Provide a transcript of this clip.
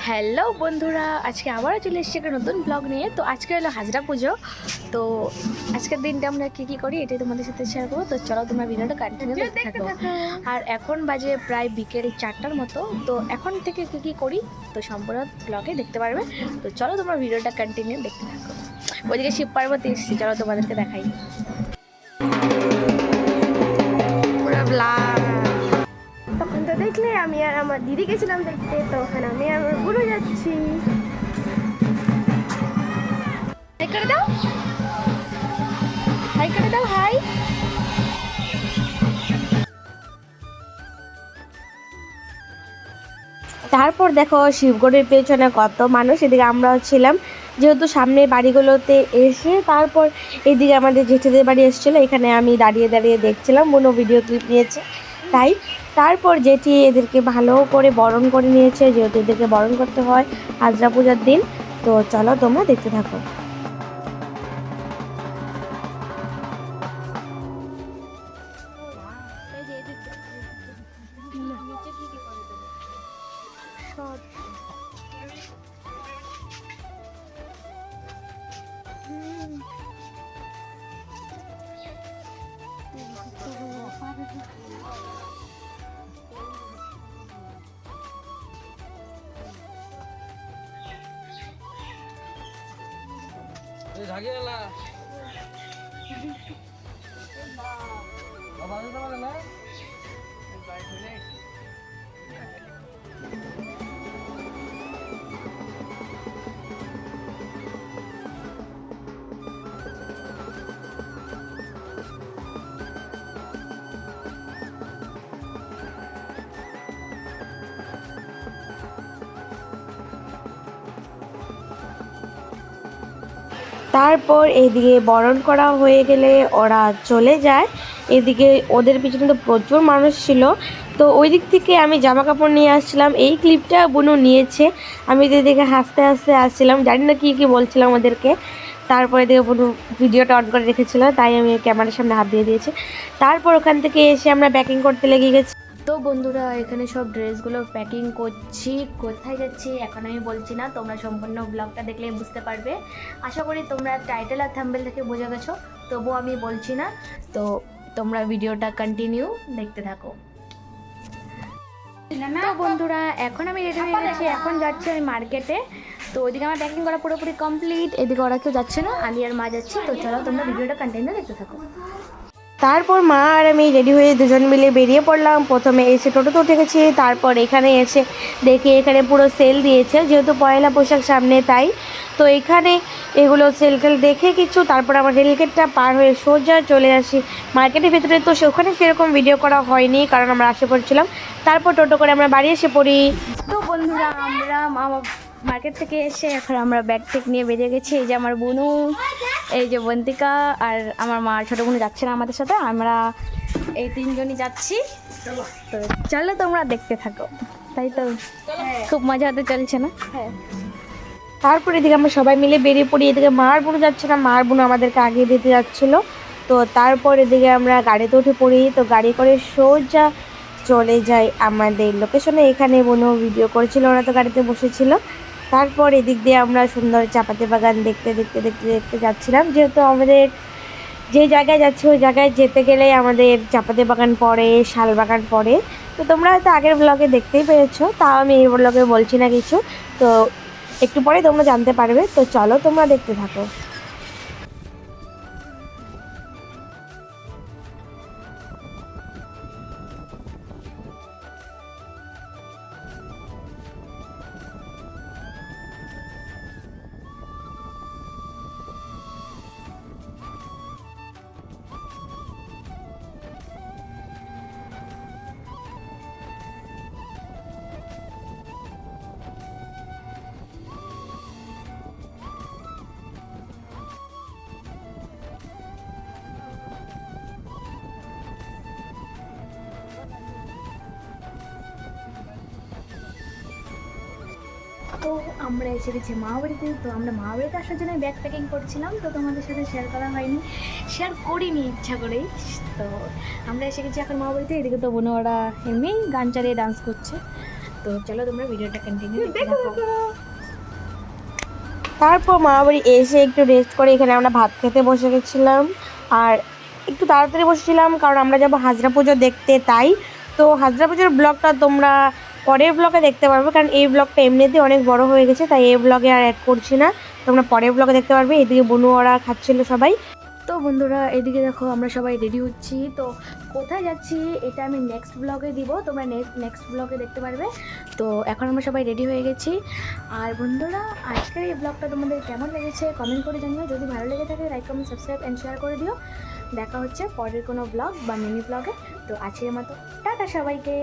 Hello বন্ধুরা, আজকে আবারও চলে এসেছি একটা নতুন ব্লগ নিয়ে। তো আজকে হলো হাজরা পুজো। তো আজকের দিনটা আমরা কী করি এটাই তোমাদের সাথে শেয়ার করবো। তো চলো তোমরা ভিডিওটা কন্টিনিউ দেখতে থাকো। আর এখন বাজে প্রায় বিকেল 4টার মতো। তো এখন থেকে কী করি তো সম্পূর্ণ ব্লগে দেখতে পারবে। তো চলো তোমরা ভিডিওটা কন্টিনিউ দেখতে থাকো। ওইদিকে শিব পার্বতী এসেছি, চলো তোমাদেরকে দেখাই পুরো ব্লগ। তখন তো দেখলে আমি আর আমার দিদি গেছিলাম দেখতে, তো ওখানে আমি আর আমার গুরু যাচ্ছি। হাই করে দাও, হাই করে দাও, হাই। তারপর দেখো শিবগড়ের পেছনে কত মানুষ, এদিকে আমরাও ছিলাম। যেহেতু সামনের বাড়িগুলোতে এসে তারপর এদিকে আমাদের জেঠুদের বাড়ি এসেছিলো, এখানে আমি দাঁড়িয়ে দাঁড়িয়ে দেখছিলাম, কোনো ভিডিও ক্লিপ নিয়েছে তাই। তারপর জেঠি এদেরকে ভালো করে বরণ করে নিয়েছে, যেহেতু এদেরকে বরণ করতে হয় হাজরা পূজার দিন। তো চলো তোমরা দেখতে থাকো। তারপর এইদিকে বরণ করা হয়ে গেলে ওরা চলে যায়। এদিকে ওদের পিছনে তো প্রচুর মানুষ ছিল, তো ওই দিক থেকে আমি জামা কাপড় নিয়ে আসছিলাম। এই ক্লিপটা বুনু নিয়েছে, আমি এদিকে হাসতে হাসতে আসছিলাম, জানি না কী বলছিলাম ওদেরকে। তারপরে এদিকে বুনু ভিডিওটা অন করে রেখেছিল, তাই আমি ক্যামেরার সামনে হাত দিয়ে দিয়েছি। তারপর ওখান থেকে এসে আমরা প্যাকিং করতে লেগে গেছি। তো বন্ধুরা, এখানে সব ড্রেসগুলো প্যাকিং করছি। কোথায় যাচ্ছি এখন আমি বলছি না, তোমরা সম্পূর্ণ ব্লগটা দেখলেই বুঝতে পারবে। আশা করি তোমরা টাইটেল আর থাম্বনেল দেখে বুঝে গেছো, তবুও আমি বলছি না। তো তোমরা ভিডিওটা কন্টিনিউ দেখতে থাকো। তো বন্ধুরা, এখন আমি রেডি হয়ে গেছি, এখন যাচ্ছি আমি মার্কেটে। তো ওইদিকে আমার প্যাকিং করা পুরোপুরি কমপ্লিট, এদিকে ওরা কেউ যাচ্ছে না, আমি আর মা যাচ্ছি। তো চলো তোমরা ভিডিওটা কন্টিনিউ দেখতে থাকো। তারপর মা আর আমি রেডি হয়ে দুজন মিলে বেরিয়ে পড়লাম। প্রথমে এসে টোটোতে উঠে গেছি, তারপর এখানে এসে দেখি এখানে পুরো সেল দিয়েছে, যেহেতু পয়লা বৈশাখ সামনে তাই। তো এখানে এগুলো সেল দেখে কিছু, তারপর আমার রেলগেটটা পার হয়ে সোজা চলে আসি মার্কেটের ভেতরে। তো সেখানে সেরকম ভিডিও করা হয়নি, কারণ আমরা আসে পড়ছিলাম। তারপর টোটো করে আমরা বাড়ি এসে পড়ি। তো বন্ধুরা, আমরা মার্কেট থেকে এসে এখন আমরা ব্যাগ টেক নিয়ে বেরিয়ে গেছি। এই যে আমার বোনু, এই যে বন্তিকা, আর আমার মা ছোটো বোনু যাচ্ছে না আমাদের সাথে, আমরা এই তিনজনই যাচ্ছি। তো চলো তোমরা দেখতে থাকো, তাই তো খুব মজা হতে চলছে না? হ্যাঁ। তারপর এদিকে আমরা সবাই মিলে বেরিয়ে পড়ি। এদিকে মার বোনু যাচ্ছে না, মার বোনু আমাদেরকে আগে দিতে যাচ্ছিলো। তো তারপর এদিকে আমরা গাড়িতে উঠে পড়ি। তো গাড়ি করে সোজা চলে যাই আমাদের লোকেশনে। এখানে বোনু ভিডিও করেছিল, ওরা তো গাড়িতে বসেছিল। তারপর এদিক দিয়ে আমরা সুন্দর চাপাতি বাগান দেখতে দেখতে দেখতে দেখতে যাচ্ছিলাম, যেহেতু আমাদের যে জায়গায় যাচ্ছি ওই জায়গায় যেতে গেলে আমাদের চাপাতি বাগান পড়ে, শাল বাগান পড়ে। তো তোমরা হয়তো আগের ব্লগে দেখতেই পেয়েছো, তাও আমি এই ব্লগে বলছি না কিছু। তো একটু পরে তোমরা জানতে পারবে। তো চলো তোমরা দেখতে থাকো। তো আমরা এসে গেছি মামাবাড়িতে। তো আমরা মামাবাড়িতে আসার জন্য ব্যাগ প্যাকিং করছিলাম, তো তোমাদের সাথে শেয়ার করা হয়নি, শেয়ার করিনি ইচ্ছা করেই। তো আমরা এসে গেছি এখন মামাবাড়িতে। এদিকে তো বোন ওরা এমনি গান চালিয়ে ডান্স করছে। তো চলো তোমরা ভিডিওটা কন্টিনিউ দেখতে থাকো। তারপর মামা বাড়ি এসে একটু রেস্ট করে এখানে আমরা ভাত খেতে বসে গেছিলাম। আর একটু তাড়াতাড়ি বসেছিলাম কারণ আমরা যাবো হাজরা পুজো দেখতে, তাই। তো হাজরা পুজোর ব্লগটা তোমরা পরের ব্লগে দেখতে পারবে, কারণ এই ব্লগটা এমনিতেই অনেক বড় হয়ে গেছে, তাই এই ব্লগে আর অ্যাড করছি না। তোমরা পরের ব্লগে দেখতে পারবে। এদিকে বুনু ওরা খাচ্ছিল সবাই। তো বন্ধুরা এদিকে দেখো আমরা সবাই রেডি হচ্ছি। তো কোথায় যাচ্ছি এটা আমি নেক্সট ব্লগে দিব, তোমরা নেক্সট ব্লগে দেখতে পারবে। তো এখন আমরা সবাই রেডি হয়ে গেছি। আর বন্ধুরা আজকের এই ব্লগটা তোমাদের কেমন লেগেছে কমেন্ট করে জানিও। যদি ভালো লেগে থাকে like comment subscribe and share করে দিও। দেখা হচ্ছে পরের কোনো ব্লগ বা মিনি ব্লগে। তো আজকের মতো টাটা সবাইকে।